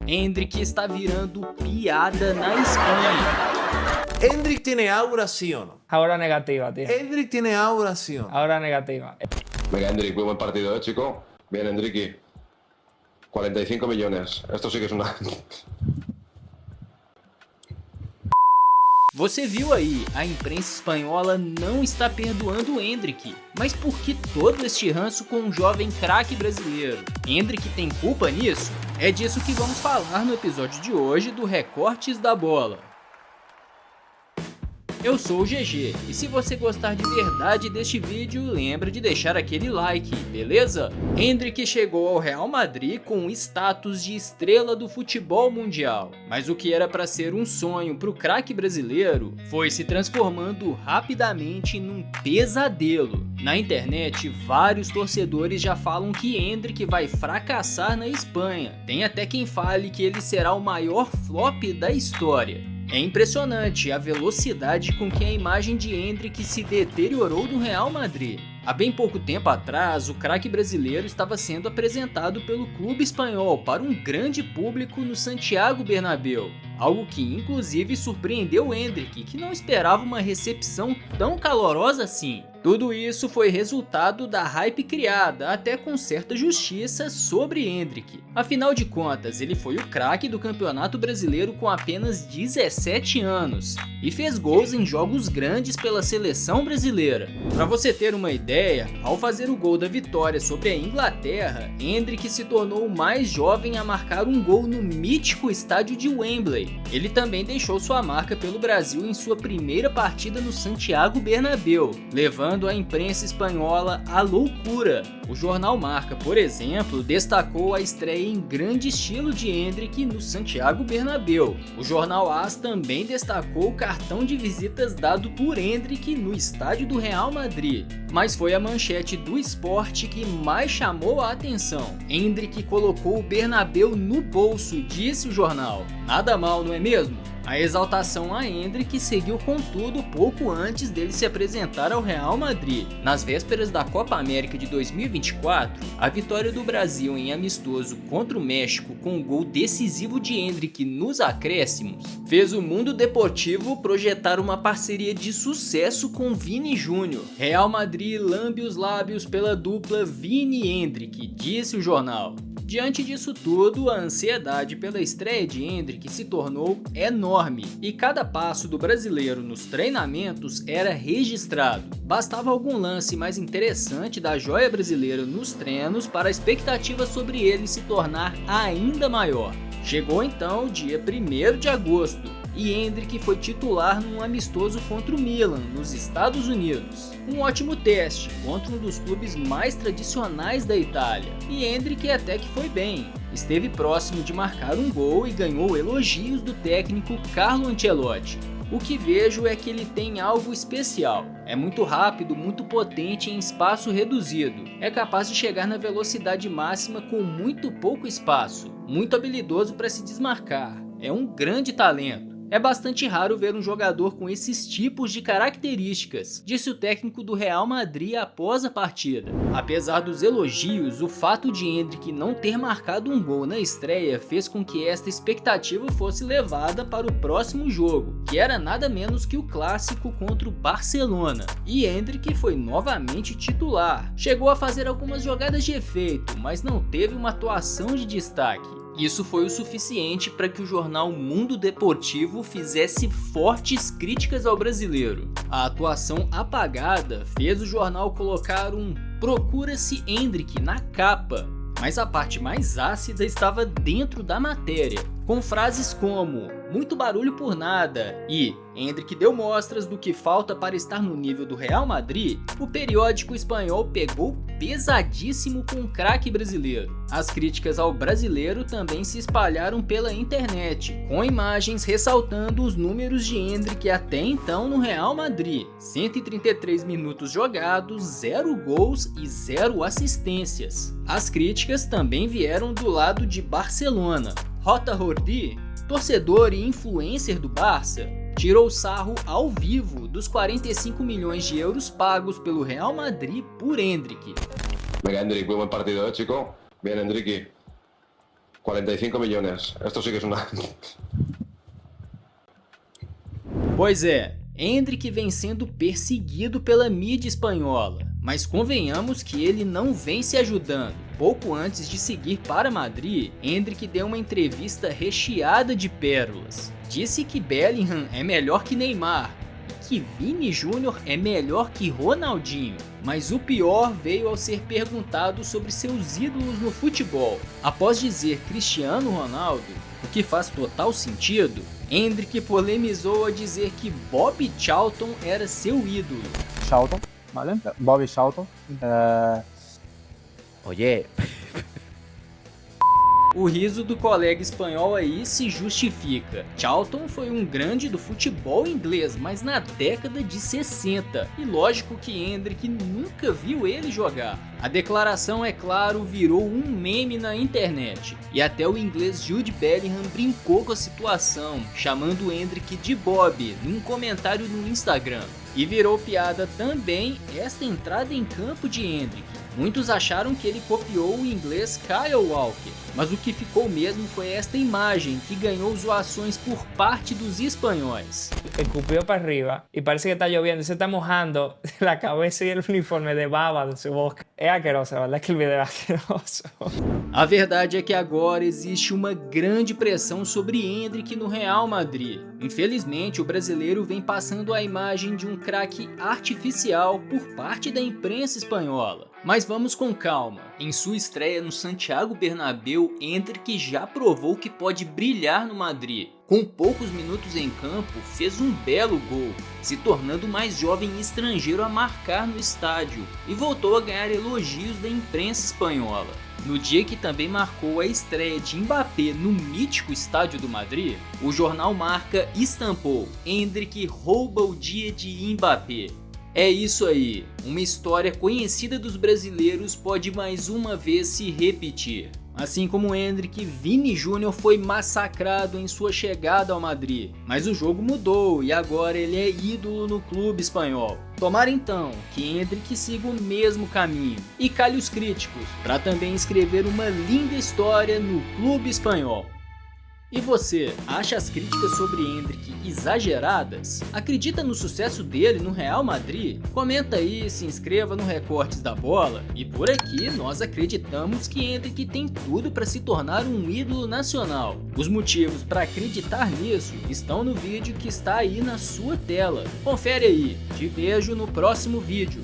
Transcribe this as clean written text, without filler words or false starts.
Endrick está virando piada na Espanha. ¿Endrick tiene aura, sí o no? Ahora negativa, tío. ¿Endrick tiene aura, sí o no? Ahora negativa. Venga, Endrick, muy buen partido, chico. Bien, Endricky. 45 millones. Esto sí que es una... Você viu aí, a imprensa espanhola não está perdoando o Endrick. Mas por que todo este ranço com um jovem craque brasileiro? Endrick tem culpa nisso? É disso que vamos falar no episódio de hoje do Recortes da Bola. Eu sou o GG, e se você gostar de verdade deste vídeo, lembra de deixar aquele like, beleza? Endrick chegou ao Real Madrid com o status de estrela do futebol mundial, mas o que era para ser um sonho para o craque brasileiro foi se transformando rapidamente num pesadelo. Na internet, vários torcedores já falam que Endrick vai fracassar na Espanha, tem até quem fale que ele será o maior flop da história. É impressionante a velocidade com que a imagem de Endrick se deteriorou do Real Madrid. Há bem pouco tempo atrás, o craque brasileiro estava sendo apresentado pelo clube espanhol para um grande público no Santiago Bernabéu, algo que inclusive surpreendeu Endrick, que não esperava uma recepção tão calorosa assim. Tudo isso foi resultado da hype criada, até com certa justiça, sobre Endrick. Afinal de contas, ele foi o craque do Campeonato Brasileiro com apenas 17 anos e fez gols em jogos grandes pela seleção brasileira. Para você ter uma ideia, ao fazer o gol da vitória sobre a Inglaterra, Endrick se tornou o mais jovem a marcar um gol no mítico estádio de Wembley. Ele também deixou sua marca pelo Brasil em sua primeira partida no Santiago Bernabéu, levando a imprensa espanhola à loucura. O jornal Marca, por exemplo, destacou a estreia em grande estilo de Endrick no Santiago Bernabéu. O jornal AS também destacou o cartão de visitas dado por Endrick no estádio do Real Madrid. Mas foi a manchete do Sport que mais chamou a atenção. Endrick colocou o Bernabéu no bolso, disse o jornal. Nada mal, não é mesmo? A exaltação a Endrick seguiu contudo pouco antes dele se apresentar ao Real Madrid. Nas vésperas da Copa América de 2024, a vitória do Brasil em amistoso contra o México com o gol decisivo de Endrick nos acréscimos fez o mundo deportivo projetar uma parceria de sucesso com Vini Júnior. Real Madrid lambe os lábios pela dupla Vini-Endrick, disse o jornal. Diante disso tudo, a ansiedade pela estreia de Endrick se tornou enorme e cada passo do brasileiro nos treinamentos era registrado. Bastava algum lance mais interessante da joia brasileira nos treinos para a expectativa sobre ele se tornar ainda maior. Chegou então o dia 1º de agosto e Endrick foi titular num amistoso contra o Milan, nos Estados Unidos. Um ótimo teste contra um dos clubes mais tradicionais da Itália. E Endrick até que foi bem. Esteve próximo de marcar um gol e ganhou elogios do técnico Carlo Ancelotti. O que vejo é que ele tem algo especial. É muito rápido, muito potente em espaço reduzido. É capaz de chegar na velocidade máxima com muito pouco espaço. Muito habilidoso para se desmarcar. É um grande talento. É bastante raro ver um jogador com esses tipos de características, disse o técnico do Real Madrid após a partida. Apesar dos elogios, o fato de Endrick não ter marcado um gol na estreia fez com que esta expectativa fosse levada para o próximo jogo, que era nada menos que o clássico contra o Barcelona. E Endrick foi novamente titular. Chegou a fazer algumas jogadas de efeito, mas não teve uma atuação de destaque. Isso foi o suficiente para que o jornal Mundo Deportivo fizesse fortes críticas ao brasileiro. A atuação apagada fez o jornal colocar um "Procura-se Endrick" na capa, mas a parte mais ácida estava dentro da matéria, com frases como "muito barulho por nada" e "Endrick deu mostras do que falta para estar no nível do Real Madrid". O periódico espanhol pegou pesadíssimo com o craque brasileiro. As críticas ao brasileiro também se espalharam pela internet, com imagens ressaltando os números de Endrick até então no Real Madrid: 133 minutos jogados, 0 gols e 0 assistências. As críticas também vieram do lado de Barcelona. Rota Jordi, torcedor e influencer do Barça, tirou sarro ao vivo dos 45 milhões de euros pagos pelo Real Madrid por Endrick. Venga, Endrick, muy buen partido, chico. Bien, Endricky. 45 millones. Esto sí que es una... Pois é, Endrick vem sendo perseguido pela mídia espanhola, mas convenhamos que ele não vem se ajudando. Pouco antes de seguir para Madrid, Endrick deu uma entrevista recheada de pérolas. Disse que Bellingham é melhor que Neymar, que Vini Júnior é melhor que Ronaldinho, mas o pior veio ao ser perguntado sobre seus ídolos no futebol. Após dizer Cristiano Ronaldo, o que faz total sentido, Endrick polemizou ao dizer que Bobby Charlton era seu ídolo. Charlton, ¿vale? Bobby Charlton. Oye. O riso do colega espanhol aí se justifica. Charlton foi um grande do futebol inglês, mas na década de 60. E lógico que Endrick nunca viu ele jogar. A declaração, é claro, virou um meme na internet. E até o inglês Jude Bellingham brincou com a situação, chamando Endrick de Bob num comentário no Instagram. E virou piada também esta entrada em campo de Endrick. Muitos acharam que ele copiou o inglês Kyle Walker, mas o que ficou mesmo foi esta imagem que ganhou zoações por parte dos espanhóis. Escupió para arriba y parece que está lloviendo y se está mojando la cabeza y el uniforme de baba de su boca. É asqueroso, a verdade é que o vídeo é asqueroso. A verdade é que agora existe uma grande pressão sobre Endrick no Real Madrid. Infelizmente, o brasileiro vem passando a imagem de um craque artificial por parte da imprensa espanhola. Mas vamos com calma. Em sua estreia no Santiago Bernabéu, Endrick já provou que pode brilhar no Madrid. Com poucos minutos em campo, fez um belo gol, se tornando o mais jovem estrangeiro a marcar no estádio, e voltou a ganhar elogios da imprensa espanhola. No dia que também marcou a estreia de Mbappé no mítico estádio do Madrid, o jornal Marca estampou: Endrick rouba o dia de Mbappé. É isso aí, uma história conhecida dos brasileiros pode mais uma vez se repetir. Assim como Endrick, Vini Júnior foi massacrado em sua chegada ao Madrid, mas o jogo mudou e agora ele é ídolo no clube espanhol. Tomara então que Endrick siga o mesmo caminho e cale os críticos para também escrever uma linda história no clube espanhol. E você, acha as críticas sobre Endrick exageradas? Acredita no sucesso dele no Real Madrid? Comenta aí, se inscreva no Recortes da Bola. E por aqui nós acreditamos que Endrick tem tudo para se tornar um ídolo nacional. Os motivos para acreditar nisso estão no vídeo que está aí na sua tela. Confere aí, te vejo no próximo vídeo.